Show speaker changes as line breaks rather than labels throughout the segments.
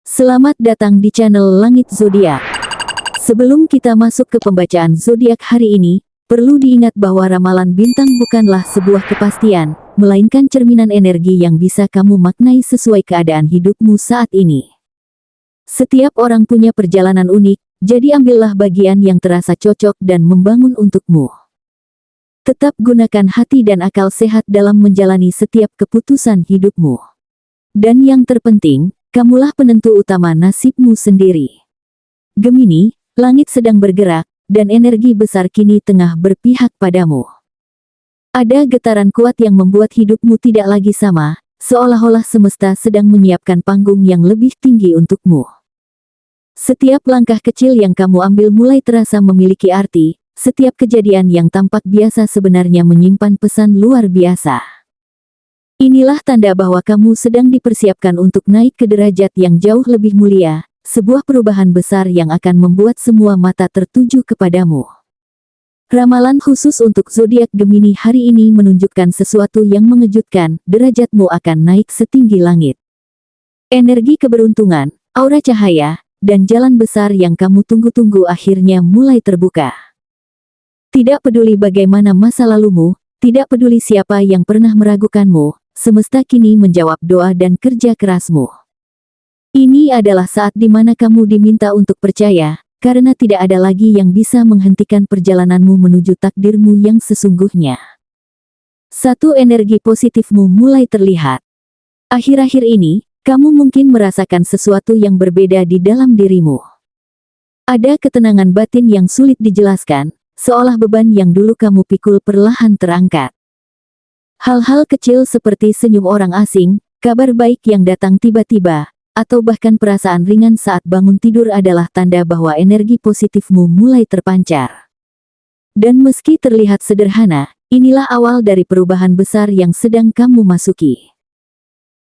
Selamat datang di channel Langit Zodiak. Sebelum kita masuk ke pembacaan zodiak hari ini, perlu diingat bahwa ramalan bintang bukanlah sebuah kepastian, melainkan cerminan energi yang bisa kamu maknai sesuai keadaan hidupmu saat ini. Setiap orang punya perjalanan unik, jadi ambillah bagian yang terasa cocok dan membangun untukmu. Tetap gunakan hati dan akal sehat dalam menjalani setiap keputusan hidupmu. Dan yang terpenting, kamulah penentu utama nasibmu sendiri. Gemini, langit sedang bergerak, dan energi besar kini tengah berpihak padamu. Ada getaran kuat yang membuat hidupmu tidak lagi sama, seolah-olah semesta sedang menyiapkan panggung yang lebih tinggi untukmu. Setiap langkah kecil yang kamu ambil mulai terasa memiliki arti, setiap kejadian yang tampak biasa sebenarnya menyimpan pesan luar biasa. Inilah tanda bahwa kamu sedang dipersiapkan untuk naik ke derajat yang jauh lebih mulia, sebuah perubahan besar yang akan membuat semua mata tertuju kepadamu. Ramalan khusus untuk zodiak Gemini hari ini menunjukkan sesuatu yang mengejutkan, derajatmu akan naik setinggi langit. Energi keberuntungan, aura cahaya, dan jalan besar yang kamu tunggu-tunggu akhirnya mulai terbuka. Tidak peduli bagaimana masa lalumu, tidak peduli siapa yang pernah meragukanmu, semesta kini menjawab doa dan kerja kerasmu. Ini adalah saat di mana kamu diminta untuk percaya, karena tidak ada lagi yang bisa menghentikan perjalananmu menuju takdirmu yang sesungguhnya. Satu energi positifmu mulai terlihat. Akhir-akhir ini, kamu mungkin merasakan sesuatu yang berbeda di dalam dirimu. Ada ketenangan batin yang sulit dijelaskan, seolah beban yang dulu kamu pikul perlahan terangkat. Hal-hal kecil seperti senyum orang asing, kabar baik yang datang tiba-tiba, atau bahkan perasaan ringan saat bangun tidur adalah tanda bahwa energi positifmu mulai terpancar. Dan meski terlihat sederhana, inilah awal dari perubahan besar yang sedang kamu masuki.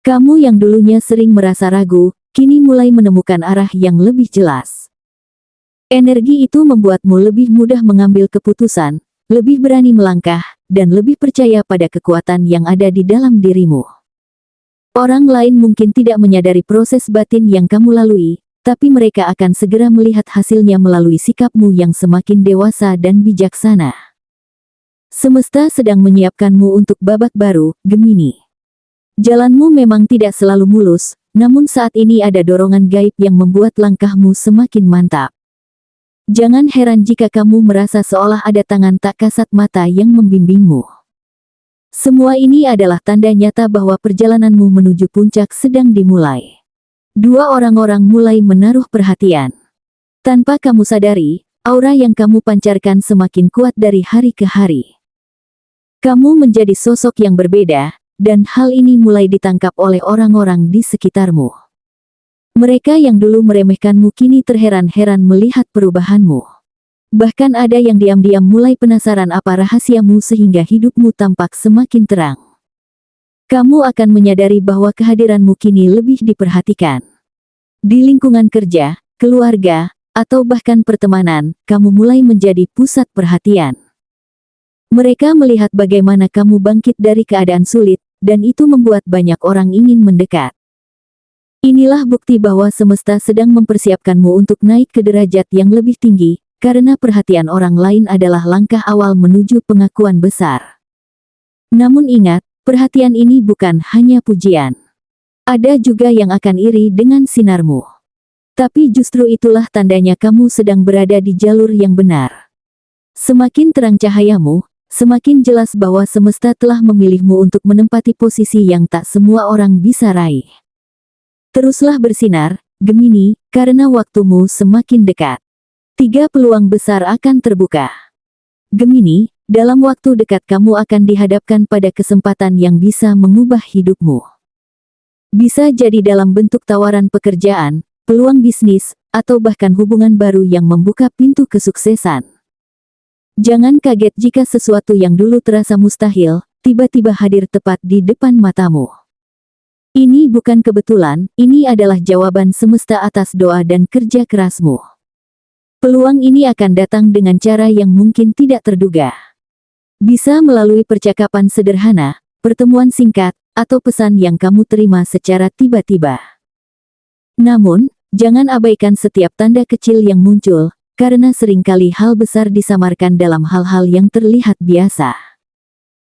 Kamu yang dulunya sering merasa ragu, kini mulai menemukan arah yang lebih jelas. Energi itu membuatmu lebih mudah mengambil keputusan, lebih berani melangkah, dan lebih percaya pada kekuatan yang ada di dalam dirimu. Orang lain mungkin tidak menyadari proses batin yang kamu lalui, tapi mereka akan segera melihat hasilnya melalui sikapmu yang semakin dewasa dan bijaksana. Semesta sedang menyiapkanmu untuk babak baru, Gemini. Jalanmu memang tidak selalu mulus, namun saat ini ada dorongan gaib yang membuat langkahmu semakin mantap. Jangan heran jika kamu merasa seolah ada tangan tak kasat mata yang membimbingmu. Semua ini adalah tanda nyata bahwa perjalananmu menuju puncak sedang dimulai. Dua orang-orang mulai menaruh perhatian. Tanpa kamu sadari, aura yang kamu pancarkan semakin kuat dari hari ke hari. Kamu menjadi sosok yang berbeda, dan hal ini mulai ditangkap oleh orang-orang di sekitarmu. Mereka yang dulu meremehkanmu kini terheran-heran melihat perubahanmu. Bahkan ada yang diam-diam mulai penasaran apa rahasiamu sehingga hidupmu tampak semakin terang. Kamu akan menyadari bahwa kehadiranmu kini lebih diperhatikan. Di lingkungan kerja, keluarga, atau bahkan pertemanan, kamu mulai menjadi pusat perhatian. Mereka melihat bagaimana kamu bangkit dari keadaan sulit, dan itu membuat banyak orang ingin mendekat. Inilah bukti bahwa semesta sedang mempersiapkanmu untuk naik ke derajat yang lebih tinggi, karena perhatian orang lain adalah langkah awal menuju pengakuan besar. Namun ingat, perhatian ini bukan hanya pujian. Ada juga yang akan iri dengan sinarmu. Tapi justru itulah tandanya kamu sedang berada di jalur yang benar. Semakin terang cahayamu, semakin jelas bahwa semesta telah memilihmu untuk menempati posisi yang tak semua orang bisa raih. Teruslah bersinar, Gemini, karena waktumu semakin dekat. 3 peluang besar akan terbuka. Gemini, dalam waktu dekat kamu akan dihadapkan pada kesempatan yang bisa mengubah hidupmu. Bisa jadi dalam bentuk tawaran pekerjaan, peluang bisnis, atau bahkan hubungan baru yang membuka pintu kesuksesan. Jangan kaget jika sesuatu yang dulu terasa mustahil, tiba-tiba hadir tepat di depan matamu. Ini bukan kebetulan, ini adalah jawaban semesta atas doa dan kerja kerasmu. Peluang ini akan datang dengan cara yang mungkin tidak terduga. Bisa melalui percakapan sederhana, pertemuan singkat, atau pesan yang kamu terima secara tiba-tiba. Namun, jangan abaikan setiap tanda kecil yang muncul, karena seringkali hal besar disamarkan dalam hal-hal yang terlihat biasa.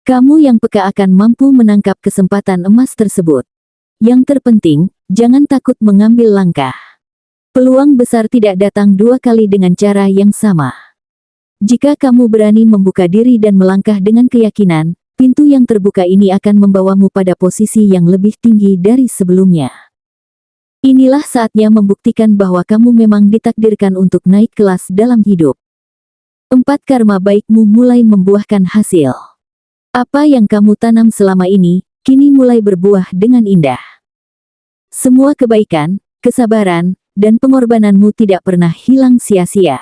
Kamu yang peka akan mampu menangkap kesempatan emas tersebut. Yang terpenting, jangan takut mengambil langkah. Peluang besar tidak datang dua kali dengan cara yang sama. Jika kamu berani membuka diri dan melangkah dengan keyakinan, pintu yang terbuka ini akan membawamu pada posisi yang lebih tinggi dari sebelumnya. Inilah saatnya membuktikan bahwa kamu memang ditakdirkan untuk naik kelas dalam hidup. 4. Karma baikmu mulai membuahkan hasil. Apa yang kamu tanam selama ini, kini mulai berbuah dengan indah. Semua kebaikan, kesabaran, dan pengorbananmu tidak pernah hilang sia-sia.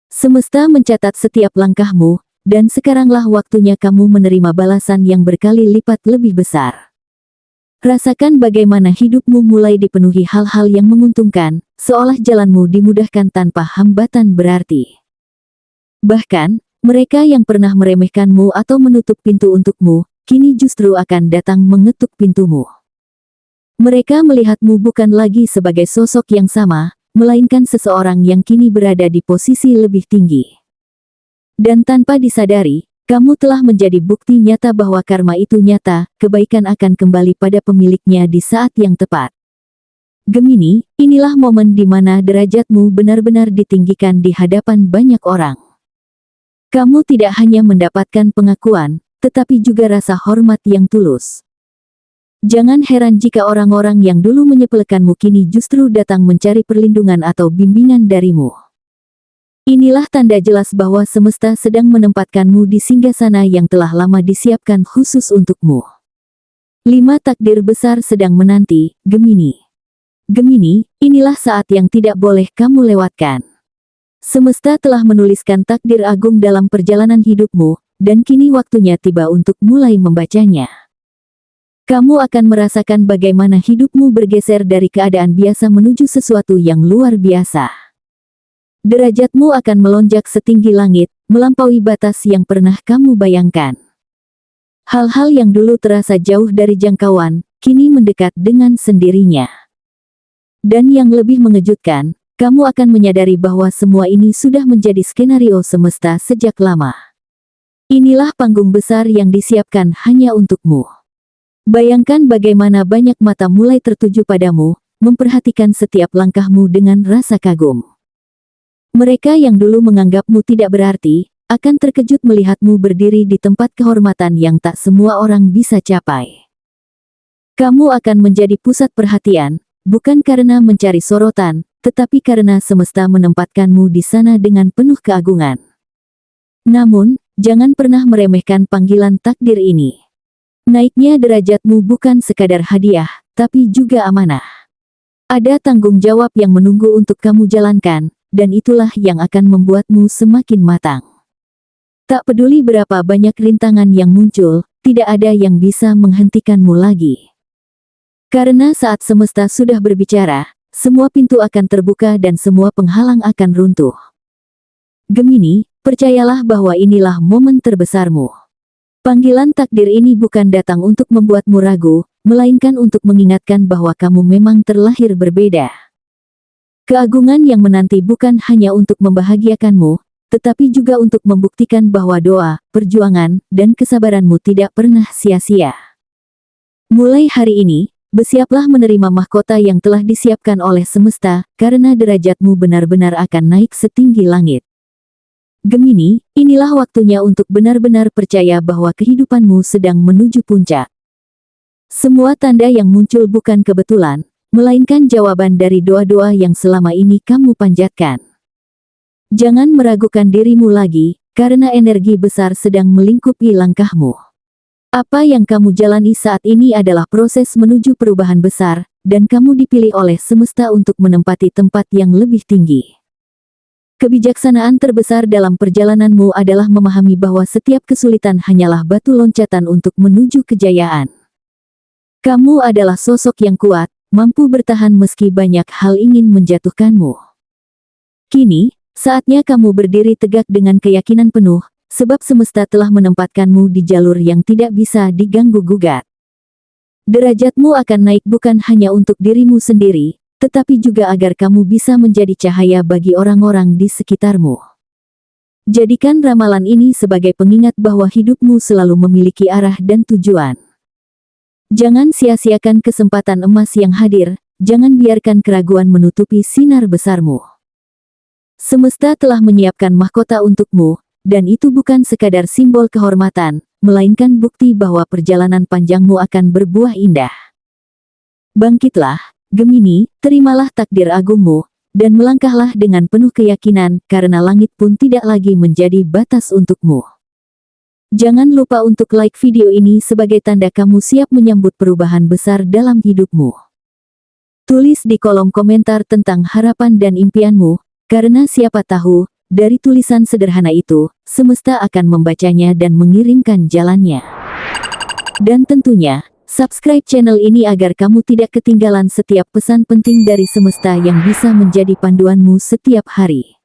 Semesta mencatat setiap langkahmu, dan sekaranglah waktunya kamu menerima balasan yang berkali lipat lebih besar. Rasakan bagaimana hidupmu mulai dipenuhi hal-hal yang menguntungkan, seolah jalanmu dimudahkan tanpa hambatan berarti. Bahkan, mereka yang pernah meremehkanmu atau menutup pintu untukmu, kini justru akan datang mengetuk pintumu. Mereka melihatmu bukan lagi sebagai sosok yang sama, melainkan seseorang yang kini berada di posisi lebih tinggi. Dan tanpa disadari, kamu telah menjadi bukti nyata bahwa karma itu nyata, kebaikan akan kembali pada pemiliknya di saat yang tepat. Gemini, inilah momen di mana derajatmu benar-benar ditinggikan di hadapan banyak orang. Kamu tidak hanya mendapatkan pengakuan, tetapi juga rasa hormat yang tulus. Jangan heran jika orang-orang yang dulu menyepelekanmu kini justru datang mencari perlindungan atau bimbingan darimu. Inilah tanda jelas bahwa semesta sedang menempatkanmu di singgasana yang telah lama disiapkan khusus untukmu. 5. Takdir besar sedang menanti, Gemini. Gemini, inilah saat yang tidak boleh kamu lewatkan. Semesta telah menuliskan takdir agung dalam perjalanan hidupmu, dan kini waktunya tiba untuk mulai membacanya. Kamu akan merasakan bagaimana hidupmu bergeser dari keadaan biasa menuju sesuatu yang luar biasa. Derajatmu akan melonjak setinggi langit, melampaui batas yang pernah kamu bayangkan. Hal-hal yang dulu terasa jauh dari jangkauan, kini mendekat dengan sendirinya. Dan yang lebih mengejutkan, kamu akan menyadari bahwa semua ini sudah menjadi skenario semesta sejak lama. Inilah panggung besar yang disiapkan hanya untukmu. Bayangkan bagaimana banyak mata mulai tertuju padamu, memperhatikan setiap langkahmu dengan rasa kagum. Mereka yang dulu menganggapmu tidak berarti, akan terkejut melihatmu berdiri di tempat kehormatan yang tak semua orang bisa capai. Kamu akan menjadi pusat perhatian, bukan karena mencari sorotan, tetapi karena semesta menempatkanmu di sana dengan penuh keagungan. Namun, jangan pernah meremehkan panggilan takdir ini. Naiknya derajatmu bukan sekadar hadiah, tapi juga amanah. Ada tanggung jawab yang menunggu untuk kamu jalankan, dan itulah yang akan membuatmu semakin matang. Tak peduli berapa banyak rintangan yang muncul, tidak ada yang bisa menghentikanmu lagi. Karena saat semesta sudah berbicara, semua pintu akan terbuka dan semua penghalang akan runtuh. Gemini, percayalah bahwa inilah momen terbesarmu. Panggilan takdir ini bukan datang untuk membuatmu ragu, melainkan untuk mengingatkan bahwa kamu memang terlahir berbeda. Keagungan yang menanti bukan hanya untuk membahagiakanmu, tetapi juga untuk membuktikan bahwa doa, perjuangan, dan kesabaranmu tidak pernah sia-sia. Mulai hari ini, bersiaplah menerima mahkota yang telah disiapkan oleh semesta, karena derajatmu benar-benar akan naik setinggi langit. Gemini, inilah waktunya untuk benar-benar percaya bahwa kehidupanmu sedang menuju puncak. Semua tanda yang muncul bukan kebetulan, melainkan jawaban dari doa-doa yang selama ini kamu panjatkan. Jangan meragukan dirimu lagi, karena energi besar sedang melingkupi langkahmu. Apa yang kamu jalani saat ini adalah proses menuju perubahan besar, dan kamu dipilih oleh semesta untuk menempati tempat yang lebih tinggi. Kebijaksanaan terbesar dalam perjalananmu adalah memahami bahwa setiap kesulitan hanyalah batu loncatan untuk menuju kejayaan. Kamu adalah sosok yang kuat, mampu bertahan meski banyak hal ingin menjatuhkanmu. Kini, saatnya kamu berdiri tegak dengan keyakinan penuh, sebab semesta telah menempatkanmu di jalur yang tidak bisa diganggu-gugat. Derajatmu akan naik bukan hanya untuk dirimu sendiri, tetapi juga agar kamu bisa menjadi cahaya bagi orang-orang di sekitarmu. Jadikan ramalan ini sebagai pengingat bahwa hidupmu selalu memiliki arah dan tujuan. Jangan sia-siakan kesempatan emas yang hadir, jangan biarkan keraguan menutupi sinar besarmu. Semesta telah menyiapkan mahkota untukmu, dan itu bukan sekadar simbol kehormatan, melainkan bukti bahwa perjalanan panjangmu akan berbuah indah. Bangkitlah, Gemini, terimalah takdir agungmu, dan melangkahlah dengan penuh keyakinan, karena langit pun tidak lagi menjadi batas untukmu. Jangan lupa untuk like video ini sebagai tanda kamu siap menyambut perubahan besar dalam hidupmu. Tulis di kolom komentar tentang harapan dan impianmu, karena siapa tahu, dari tulisan sederhana itu, semesta akan membacanya dan mengirimkan jalannya. Dan tentunya, subscribe channel ini agar kamu tidak ketinggalan setiap pesan penting dari semesta yang bisa menjadi panduanmu setiap hari.